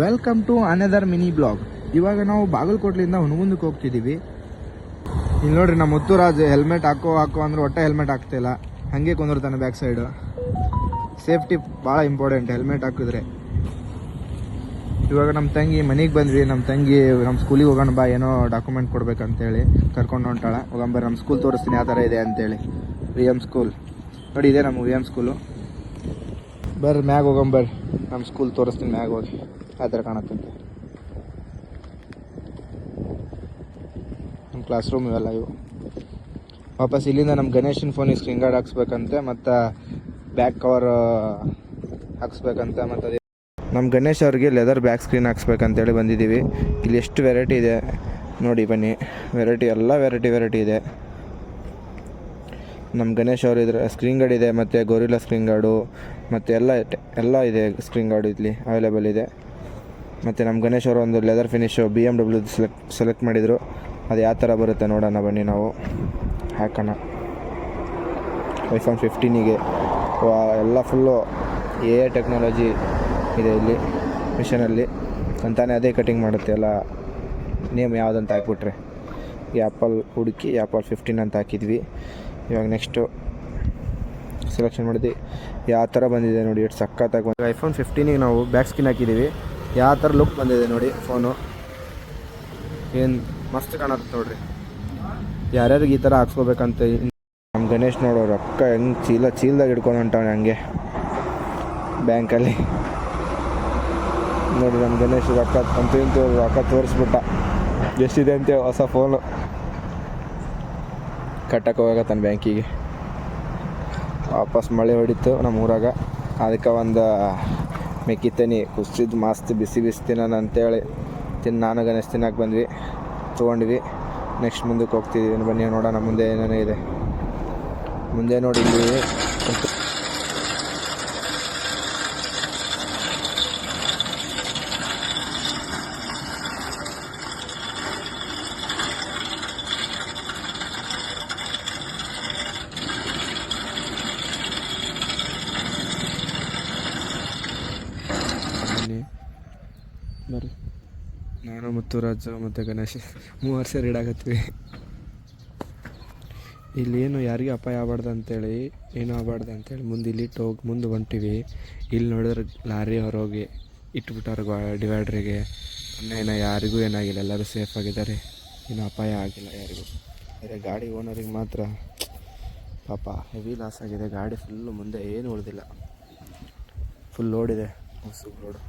Welcome to another mini blog. ಇವಾಗ ನಾವು ಬಾಗಲಕೋಟೆಯಿಂದ ಹುನಗುಂದಕ್ಕೆ ಹೋಗ್ತಿದ್ದೀವಿ. ಇಲ್ಲಿ ನೋಡ್ರಿ ನಮ್ಮ ಮುತ್ತುರಾಜ್ ಹೆಲ್ಮೆಟ್ ಹಾಕೋ ಅಂದ್ರೆ ಒಟ್ಟೆ ಹೆಲ್ಮೆಟ್ ಹಾಕ್ತಿಲ್ಲ, ಹಾಗೆ ಕುಂದಿರ್ತಾನೆ ಬ್ಯಾಕ್ ಸೈಡು. ಸೇಫ್ಟಿ ಭಾಳ ಇಂಪಾರ್ಟೆಂಟ್ ಹೆಲ್ಮೆಟ್ ಹಾಕಿದ್ರೆ. ಇವಾಗ ನಮ್ಮ ತಂಗಿ ಮನೆಗೆ ಬಂದ್ವಿ. ನಮ್ಮ ತಂಗಿ ನಮ್ಮ ಸ್ಕೂಲಿಗೆ ಹೋಗೋಣ ಬಾ, ಏನೋ ಡಾಕ್ಯುಮೆಂಟ್ ಕೊಡ್ಬೇಕಂತೇಳಿ ಕರ್ಕೊಂಡು ಹೊಂಟಾಳ. ಹೋಗಂಬರ್ರಿ ನಮ್ಮ ಸ್ಕೂಲ್ ತೋರಿಸ್ತೀನಿ ಯಾವ ಥರ ಇದೆ ಅಂತೇಳಿ. VM ಸ್ಕೂಲ್ ನೋಡಿ, ಇದೆ ನಮ್ಮ VM ಸ್ಕೂಲು. ಬರ್ರಿ ಮ್ಯಾಗ ಹೋಗಂಬರ್ರಿ, ನಮ್ಮ ಸ್ಕೂಲ್ ತೋರಿಸ್ತೀನಿ ಮ್ಯಾಗ ಹೋಗಿ. ಆ ಥರ ಕಾಣತ್ತಂತೆ ನಮ್ಮ ಕ್ಲಾಸ್ ರೂಮ್ ಇವೆಲ್ಲ. ಇವು ವಾಪಸ್ ಇಲ್ಲಿಂದ ನಮ್ಮ ಗಣೇಶನ ಫೋನಿಗೆ ಸ್ಕ್ರೀನ್ ಗಾರ್ಡ್ ಹಾಕ್ಸ್ಬೇಕಂತೆ, ಮತ್ತು ಬ್ಯಾಕ್ ಕವರ್ ಹಾಕ್ಸ್ಬೇಕಂತೆ. ಮತ್ತು ಅದೇ ನಮ್ಮ ಗಣೇಶ್ ಅವ್ರಿಗೆ ಲೆದರ್ ಬ್ಯಾಕ್ ಸ್ಕ್ರೀನ್ ಹಾಕ್ಸ್ಬೇಕಂತೇಳಿ ಬಂದಿದ್ದೀವಿ. ಇಲ್ಲಿ ಎಷ್ಟು ವೆರೈಟಿ ಇದೆ ನೋಡಿ, ಬನ್ನಿ. ಎಲ್ಲ ವೆರೈಟಿ ಇದೆ. ನಮ್ಮ ಗಣೇಶ್ ಅವರು ಇದ್ರೆ ಸ್ಕ್ರೀನ್ ಗಾರ್ಡ್ ಇದೆ, ಮತ್ತು ಗೊರಿಲ್ಲಾ ಸ್ಕ್ರೀನ್ ಗಾರ್ಡು, ಮತ್ತು ಎಲ್ಲ ಇದೆ. ಸ್ಕ್ರೀನ್ ಗಾರ್ಡು ಇಲ್ಲಿ ಅವೈಲೇಬಲ್ ಇದೆ. ಮತ್ತು ನಮ್ಮ ಗಣೇಶ್ ಅವರು ಒಂದು ಲೆದರ್ ಫಿನಿಶು BMW ಸೆಲೆಕ್ಟ್ ಮಾಡಿದರು. ಅದು ಯಾವ ಥರ ಬರುತ್ತೆ ನೋಡೋಣ ಬನ್ನಿ, ನಾವು ಹಾಕೋಣ. iPhone 15ಗೆ ಎಲ್ಲ ಫುಲ್ಲು ಟೆಕ್ನಾಲಜಿ ಇದೆ ಇಲ್ಲಿ ಮಿಷನಲ್ಲಿ. ಅಂತಾನೆ ಅದೇ ಕಟಿಂಗ್ ಮಾಡುತ್ತೆ. ಎಲ್ಲ ನೇಮ್ ಯಾವುದಂತ ಹಾಕ್ಬಿಟ್ರೆ ಆ್ಯಪಲ್ ಹುಡುಕಿ ಆ್ಯಪಲ್ 15 ಅಂತ ಹಾಕಿದ್ವಿ. ಇವಾಗ ನೆಕ್ಸ್ಟು ಸೆಲೆಕ್ಷನ್ ಮಾಡಿದ್ವಿ. ಯಾವ ಥರ ಬಂದಿದೆ ನೋಡಿ, ಎಷ್ಟು ಸಖತ್ತಾಗಿ ಬಂದಿದೆ. iPhone 15ಗೆ ನಾವು ಬ್ಯಾಕ್ ಸ್ಕ್ರೀನ್ ಹಾಕಿದ್ದೀವಿ. ಯಾವ ಥರ ಲುಕ್ ಬಂದಿದೆ ನೋಡಿ ಫೋನು, ಏನು ಮಸ್ತ್ ಕಾಣುತ್ತೆ ನೋಡ್ರಿ. ಯಾರ್ಯಾರಿಗೆ ಈ ಥರ ಹಾಕ್ಸ್ಕೋಬೇಕಂತ ನಮ್ಮ ಗಣೇಶ್ ನೋಡೋರು ರೊಕ್ಕ ಹೆಂಗೆ ಚೀಲದಾಗ ಹಿಡ್ಕೊಂಡು ಹೊಂಟವನೆ ಹಂಗೆ ಬ್ಯಾಂಕಲ್ಲಿ ನೋಡಿ. ನಮ್ಮ ಗಣೇಶ್ ರೊಕ್ಕ ತೋರಿಸ್ಬಿಟ್ಟ ಎಷ್ಟಿದೆ ಅಂತ. ಹೊಸ ಫೋನು ಕಟ್ಟಕ್ಕೆ ಹೋಗತ್ತಾನೆ ಬ್ಯಾಂಕಿಗೆ. ವಾಪಸ್ ಮಳೆ ಹೊಡಿತು ನಮ್ಮ ಊರಾಗ, ಅದಕ್ಕೆ ಒಂದು ಮೆಕ್ಕಿತೇನಿ ಕುಸಿದು ಮಸ್ತ್ ಬಿಸಿ ತಿನ್ನೋಣ ಅಂತೇಳಿ ನಾನು ಗಣೇಶ್ ತಿನ್ನಕ್ಕೆ ಬಂದ್ವಿ, ತೊಗೊಂಡ್ವಿ. ನೆಕ್ಸ್ಟ್ ಮುಂದಕ್ಕೆ ಹೋಗ್ತಿದ್ದೀವಿ. ಬನ್ನಿ ನೋಡೋಣ ಮುಂದೆ ಏನೇನೇ ಇದೆ. ಮುಂದೆ ನೋಡಿ ಇಲ್ಲಿ ಬರ್ರಿ. ನಾನು ಮುತ್ತುರಾಜು ಮತ್ತು ಗಣೇಶ್ 3 ಸೇರಿ ಇಡಾಕತ್ತೀವಿ. ಇಲ್ಲೇನು ಯಾರಿಗೂ ಅಪಾಯ ಆಗಬಾರ್ದು ಅಂತೇಳಿ, ಏನೂ ಆಗಬಾರ್ದು ಅಂತೇಳಿ ಮುಂದೆ ಮುಂದೆ ಹೊಂಟಿವಿ. ಇಲ್ಲಿ ನೋಡಿದ್ರೆ ಲಾರಿ ಹೊರೋಗಿ ಇಟ್ಬಿಟ್ಟಾರ ಡಿವೈಡ್ರಿಗೆ. ಇನ್ನೇನು ಯಾರಿಗೂ ಏನಾಗಿಲ್ಲ, ಎಲ್ಲರೂ ಸೇಫ್ ಆಗಿದ್ದಾರೆ. ಇನ್ನೂ ಅಪಾಯ ಆಗಿಲ್ಲ ಯಾರಿಗೂ. ಬೇರೆ ಗಾಡಿ ಓನರಿಗೆ ಮಾತ್ರ ಪಾಪ ಹೆವಿ ಲಾಸ್ ಆಗಿದೆ. ಗಾಡಿ ಫುಲ್ಲು ಮುಂದೆ ಏನು ಉಳಿದಿಲ್ಲ, ಫುಲ್ ಲೋಡ್ ಇದೆ. ಹೊಸ ರೋಡು.